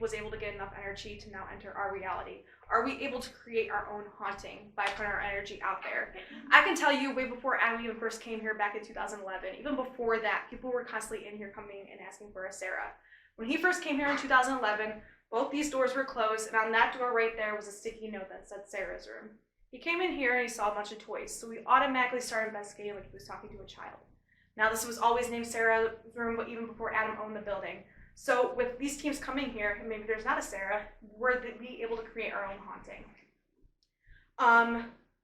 was able to get enough energy to now enter our reality. Are we able to create our own haunting by putting our energy out there? I can tell you way before Adam even first came here back in 2011, even before that, people were constantly in here coming and asking for a Sarah. When he first came here in 2011, both these doors were closed, and on that door right there was a sticky note that said Sarah's room. He came in here and he saw a bunch of toys, so we automatically started investigating like he was talking to a child. Now, this was always named Sarah's room, but even before Adam owned the building. So with these teams coming here, and maybe there's not a Sarah, we're able to create our own haunting.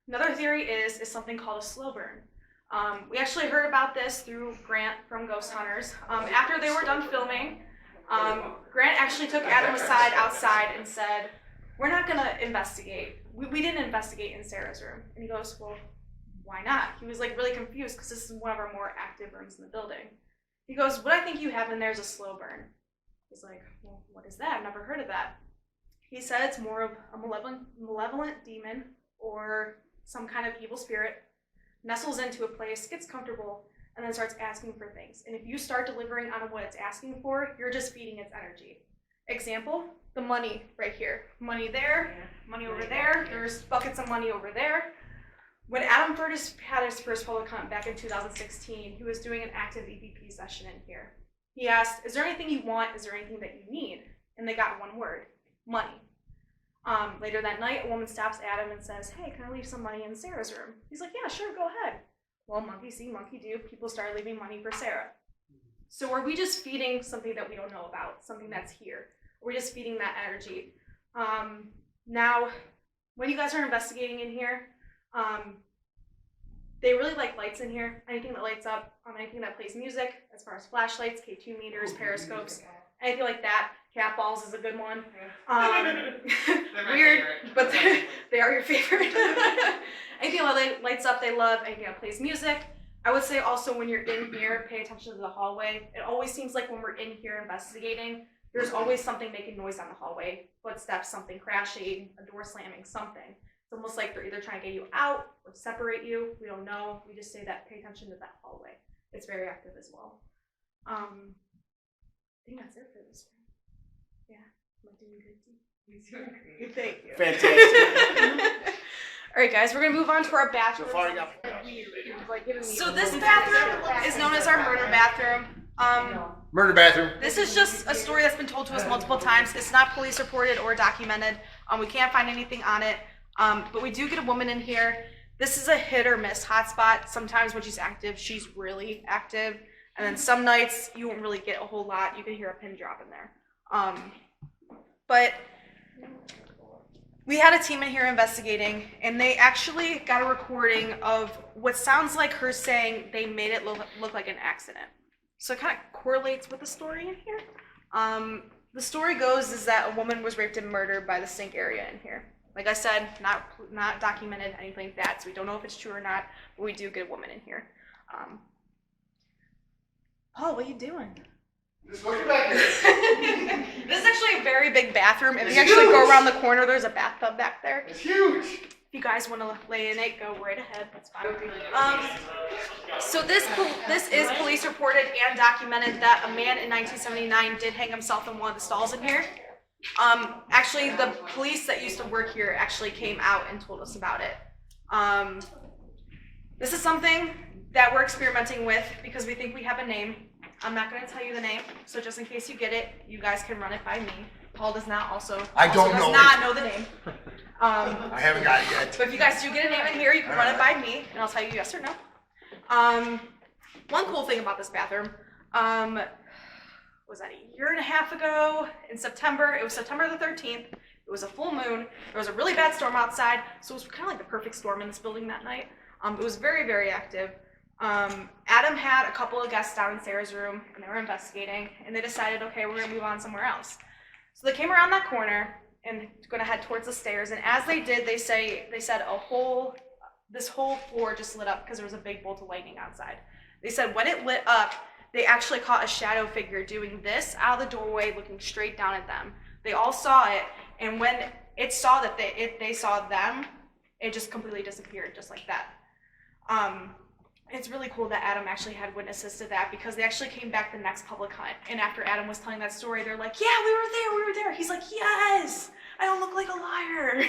Another theory is something called a slow burn. We actually heard about this through Grant from Ghost Hunters. After they were done filming, Grant actually took Adam aside outside and said, we're not going to investigate. We didn't investigate in Sarah's room. And he goes, well, why not? He was like really confused because this is one of our more active rooms in the building. He goes, what I think you have in there is a slow burn. He's like, well, what is that? I've never heard of that. He said it's more of a malevolent demon or some kind of evil spirit, nestles into a place, gets comfortable, and then starts asking for things. And if you start delivering on what it's asking for, you're just feeding its energy. Example, the money right here. Money there, money over there, there's buckets of money over there. When Adam first had his first public hunt back in 2016, he was doing an active EVP session in here. He asked, is there anything you want? Is there anything that you need? And they got one word, money. Later that night, a woman stops Adam and says, hey, can I leave some money in Sarah's room? He's like, yeah, sure, go ahead. Well, monkey see, monkey do. People started leaving money for Sarah. So are we just feeding something that we don't know about, something that's here? We're just feeding that energy. Now, when you guys are investigating in here, they really like lights in here. Anything that lights up, anything that plays music, as far as flashlights, K2 meters, periscopes, anything like that. Cat balls is a good one. Weird, but they are your favorite. Anything that lights up, they love. Anything that plays music. I would say also when you're in here, pay attention to the hallway. It always seems like when we're in here investigating, there's always something making noise on the hallway. Footsteps, something crashing, a door slamming, something. It's almost like they're either trying to get you out or separate you. We don't know. We just say that pay attention to that hallway. It's very active as well. I think that's it for this one. Yeah, am I doing good? Thank you. Fantastic. All right, guys, we're gonna move on to our bathroom. So far, you got. So this bathroom is known as our murder bathroom. Murder bathroom. This is just a story that's been told to us multiple times. It's not police reported or documented. We can't find anything on it. But we do get a woman in here. This is a hit or miss hotspot. Sometimes when she's active, she's really active. And then some nights you won't really get a whole lot. You can hear a pin drop in there. But We had a team in here investigating, and they actually got a recording of what sounds like her saying they made it look like an accident. So it kind of correlates with the story in here. The story goes is that a woman was raped and murdered by the sink area in here. Like I said, not documented, anything like that, so we don't know if it's true or not, but we do get a woman in here. Paul, what are you doing? Just looking back here. This is actually a very big bathroom. If you actually go around the corner, there's a bathtub back there. It's huge. If you guys want to lay in it, go right ahead. That's fine. So this is police reported and documented that a man in 1979 did hang himself in one of the stalls in here. Actually, the police that used to work here actually came out and told us about it. This is something that we're experimenting with because we think we have a name. I'm not going to tell you the name, so just in case you get it, you guys can run it by me. Paul does not know the name. I haven't got it yet. But if you guys do get a name in here, you can run it by me, and I'll tell you yes or no. One cool thing about this bathroom, was that a year and a half ago in September? It was September the 13th. It was a full moon. There was a really bad storm outside, so it was kind of like the perfect storm in this building that night. It was very, very active. Adam had a couple of guests down in Sarah's room, and they were investigating, and they decided, okay, we're gonna move on somewhere else. So they came around that corner and gonna head towards the stairs, and as they did, they said this whole floor just lit up because there was a big bolt of lightning outside. They said when it lit up, they actually caught a shadow figure doing this out of the doorway, looking straight down at them. They all saw it, and when it saw that they saw them, it just completely disappeared, just like that. It's really cool that Adam actually had witnesses to that because they actually came back the next public hunt. And after Adam was telling that story, they're like, yeah, we were there. He's like, yes, I don't look like a liar.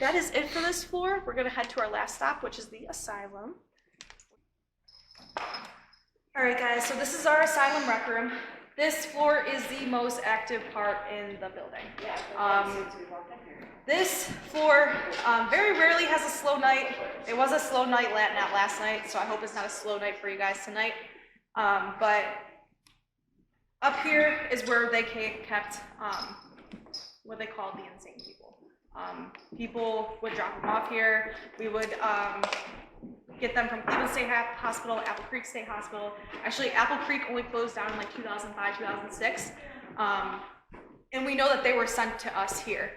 That is it for this floor. We're gonna head to our last stop, which is the Asylum. All right, guys, so this is our Asylum rec room. This floor is the most active part in the building. This floor very rarely has a slow night. It was a slow night not last night, so I hope it's not a slow night for you guys tonight. But up here is where they kept what they called the insane people. People would drop them off here. We would get them from Cleveland State Hospital, Apple Creek State Hospital. Actually, Apple Creek only closed down in like 2005, 2006. And we know that they were sent to us here.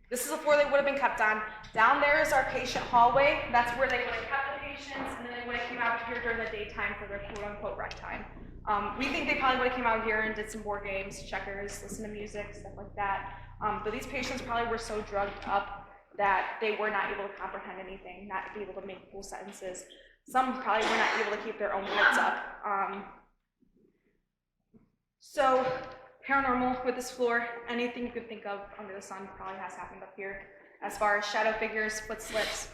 This is the floor they would have been kept on. Down there is our patient hallway. That's where they would have kept the patients, and then they would have came out here during the daytime for their quote-unquote rec time. We think they probably would have came out here and did some board games, checkers, listen to music, stuff like that. But these patients probably were so drugged up that they were not able to comprehend anything, not able to make full sentences. Some probably were not able to keep their own words up. So paranormal with this floor, anything you could think of under the sun probably has happened up here. As far as shadow figures, footsteps,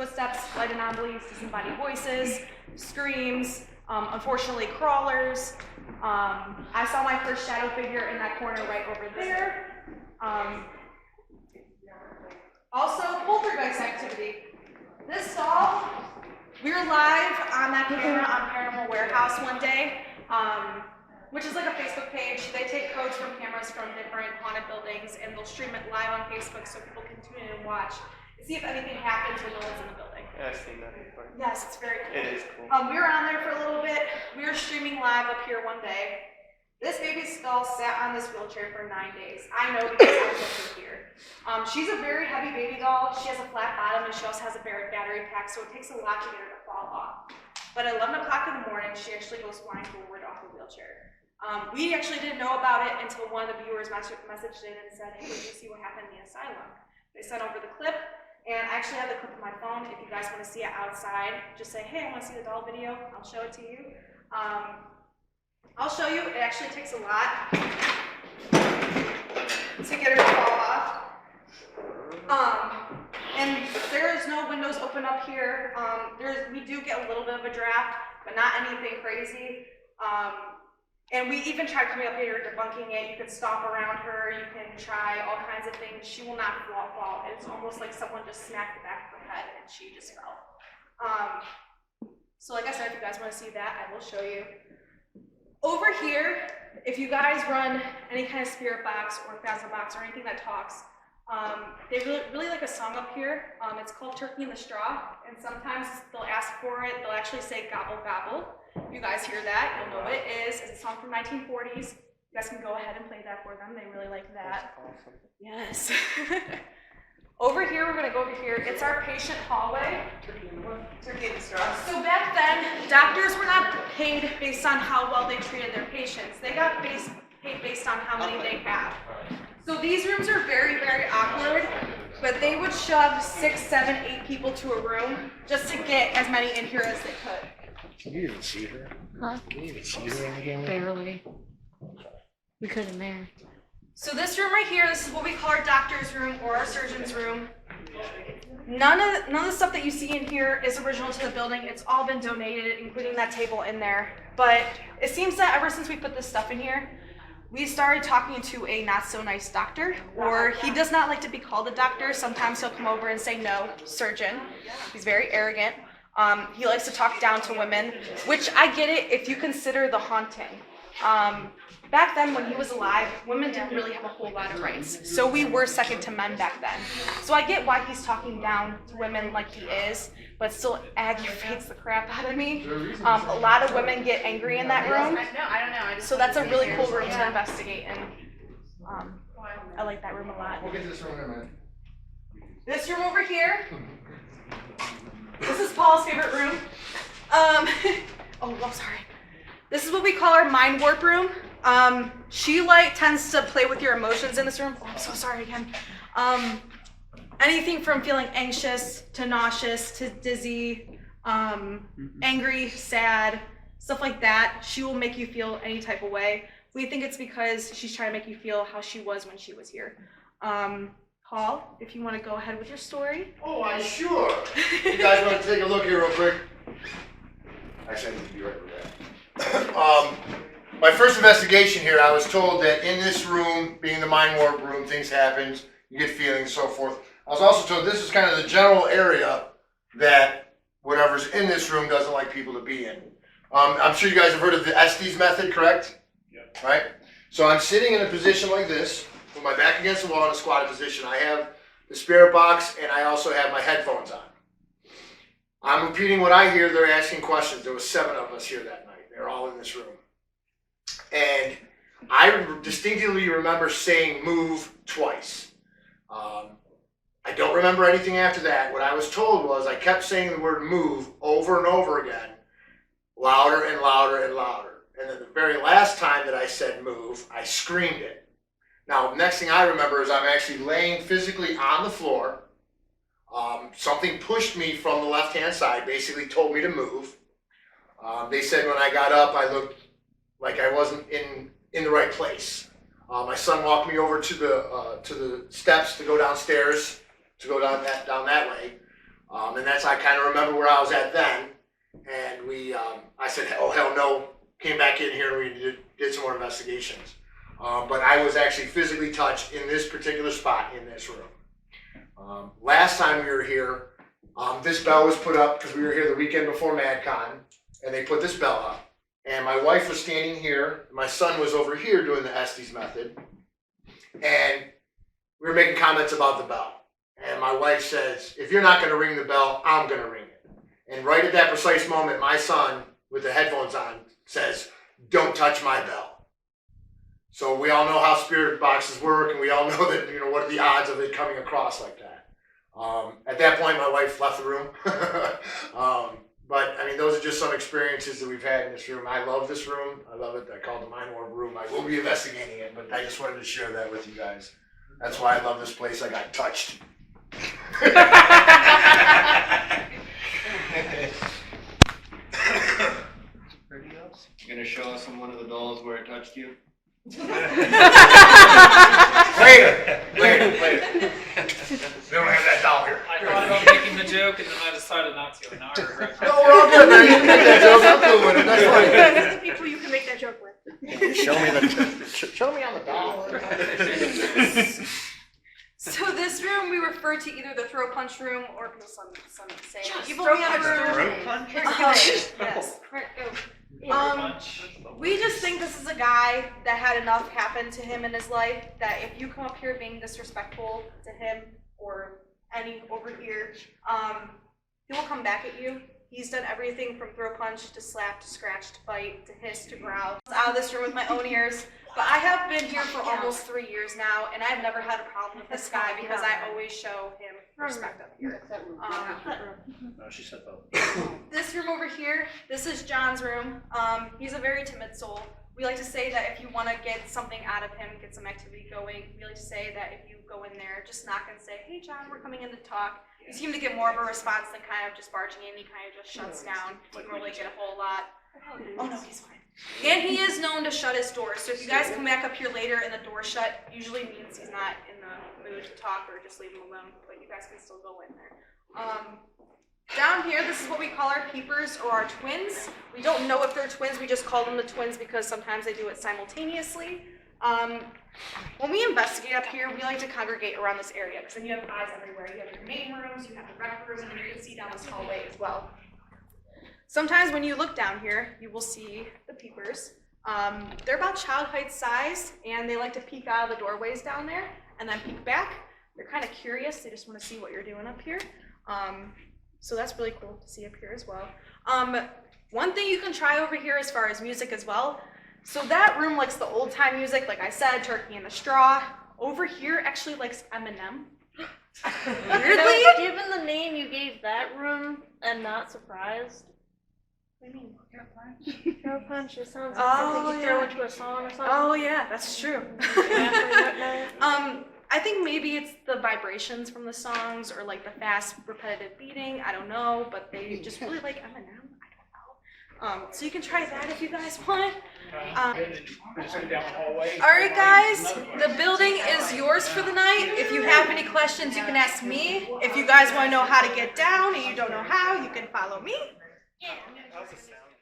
light anomalies, disembodied voices, screams, unfortunately crawlers. I saw my first shadow figure in that corner right over there. Also, poltergeist activity. This stall, we were live on that camera on Paranormal Warehouse one day, which is like a Facebook page. They take codes from cameras from different haunted buildings and they'll stream it live on Facebook so people can tune in and watch and see if anything happens when no one's in the building. Yeah, I've seen that before. Yes, it's very cool. It is cool. We were on there for a little bit. We were streaming live up here one day. This baby's skull sat on this wheelchair for 9 days. I know because I was with her here. She's a very heavy baby doll. She has a flat bottom and she also has a battery pack, so it takes a lot to get her to fall off. But at 11 o'clock in the morning, she actually goes flying forward off the wheelchair. We actually didn't know about it until one of the viewers messaged in and said, hey, did you see what happened in the asylum? They sent over the clip, and I actually have the clip on my phone. If you guys want to see it outside, just say, hey, I want to see the doll video. I'll show it to you. I'll show you. It actually takes a lot to get her to fall off. And there is no windows open up here. We do get a little bit of a draft, but not anything crazy. And we even tried coming up here debunking it. You can stomp around her, you can try all kinds of things. She will not fall. It's almost like someone just smacked the back of her head and she just fell. So like I said, if you guys want to see that, I will show you. Over here if you guys run any kind of spirit box or phasma box or anything that talks, they really like a song up here. It's called Turkey in the Straw, and sometimes they'll ask for it. They'll actually say gobble gobble. If you guys hear that, you'll know what it is. It's a song from 1940s. You guys can go ahead and play that for them. They really like that. Awesome. Yes. Over here, we're going to go over here. It's our patient hallway. Turkey in the Straw. So back then, doctors were not paid based on how well they treated their patients. They got paid based on how many they have. So these rooms are very, very awkward, but they would shove 6, 7, 8 people to a room just to get as many in here as they could. You didn't see her? Huh? You didn't see her in the game? Barely. We couldn't there. So this room right here, this is what we call our doctor's room or our surgeon's room. None of the stuff that you see in here is original to the building. It's all been donated, including that table in there. But it seems that ever since we put this stuff in here, we started talking to a not so nice doctor, or he does not like to be called a doctor. Sometimes he'll come over and say, no, surgeon. He's very arrogant. He likes to talk down to women, which I get it if you consider the haunting. Back then, when he was alive, women didn't really have a whole lot of rights. So we were second to men back then. So I get why he's talking down to women like he is, but still aggravates the crap out of me. A lot of women get angry in that room. So that's a really cool room to investigate, and I like that room a lot. We'll get this room in a minute. This room over here, this is Paul's favorite room. Oh, I'm sorry. This is what we call our mind warp room. She tends to play with your emotions in this room. Oh, I'm so sorry again. Anything from feeling anxious to nauseous to dizzy, angry, sad, stuff like that. She will make you feel any type of way. We think it's because she's trying to make you feel how she was when she was here. Paul, if you want to go ahead with your story. Oh, I'm sure. You guys want to take a look here real quick? Actually, I need to be right with that. My first investigation here, I was told that in this room, being the mind warp room, things happen, you get feelings, so forth. I was also told this is kind of the general area that whatever's in this room doesn't like people to be in. I'm sure you guys have heard of the Estes method, correct? Yep. Right? So I'm sitting in a position like this, with my back against the wall in a squatted position. I have the spirit box, and I also have my headphones on. I'm repeating what I hear. They're asking questions. There was 7 of us here that night. They're all in this room. And I distinctly remember saying move twice. I don't remember anything after that. What I was told was I kept saying the word move over and over again, louder and louder and louder. And then the very last time that I said move, I screamed it. Now, the next thing I remember is I'm actually laying physically on the floor. Something pushed me from the left-hand side, basically told me to move. They said when I got up, I looked like I wasn't in the right place. My son walked me over to the steps to go downstairs, to go down that way. And that's, I kind of remember where I was at then. And I said, oh, hell no. Came back in here and we did some more investigations. But I was actually physically touched in this particular spot in this room. Last time we were here, this bell was put up because we were here the weekend before MadCon, and they put this bell up. And my wife was standing here, my son was over here doing the Estes method, and we were making comments about the bell. And my wife says, if you're not going to ring the bell, I'm going to ring it. And right at that precise moment, my son, with the headphones on, says, don't touch my bell. So we all know how spirit boxes work, and we all know that, what are the odds of it coming across like that. At that point, my wife left the room. But, I mean, those are just some experiences that we've had in this room. I love this room. I love it. I call it the Mind Warp room. I will be investigating it, but I just wanted to share that with you guys. That's why I love this place. I got touched. You gonna show us on one of the dolls where it touched you? Later. We don't have that doll here. I thought about making the joke and then I decided not to. And now I regret it. No, we're all good, man. You can make that joke. I'm cool with it. That's fine. That's the people you can make that joke with. Show me on the doll. So this room we refer to either the throat punch room or some say Just evil throat room. punch Throat room. punch. Yes. We just think this is a guy that had enough happen to him in his life that if you come up here being disrespectful to him or any over here, he will come back at you. He's done everything from throw punch to slap to scratch to bite to hiss to growl. I was out of this room with my own ears, but I have been here for almost 3 years now, and I've never had a problem with this guy because I always show him respect up here. No, she said both. This room over here, this is John's room. He's a very timid soul. We like to say that if you want to get something out of him, get some activity going, we like to say that if you go in there, just knock and say, hey John, we're coming in to talk. You seem to get more of a response than kind of just barging in. He kind of just shuts down. You don't really get a whole lot. Oh no, he's fine. And he is known to shut his door. So if you guys come back up here later and the door shut, usually means he's not in the mood to talk or just leave him alone. But you guys can still go in there. Down here, this is what we call our peepers or our twins. We don't know if they're twins. We just call them the twins because sometimes they do it simultaneously. When we investigate up here, we like to congregate around this area because then you have eyes everywhere. You have your main rooms, you have the rec room, and you can see down this hallway as well. Sometimes when you look down here, you will see the peepers. They're about child height size, and they like to peek out of the doorways down there and then peek back. They're kind of curious. They just want to see what you're doing up here. So that's really cool to see up here as well. One thing you can try over here as far as music as well. So that room likes the old time music, like I said, Turkey in the Straw. Over here actually likes Eminem. Weirdly? Given the name you gave that room, I'm not surprised. What do you mean? Throw punch, it sounds like something you throw into a song or something. Oh yeah, that's true. I think maybe it's the vibrations from the songs or like the fast repetitive beating, I don't know, but they just really like Eminem, I don't know. So you can try that if you guys want. Alright guys, the building is yours for the night. If you have any questions, you can ask me. If you guys want to know how to get down and you don't know how, you can follow me. How's the sound?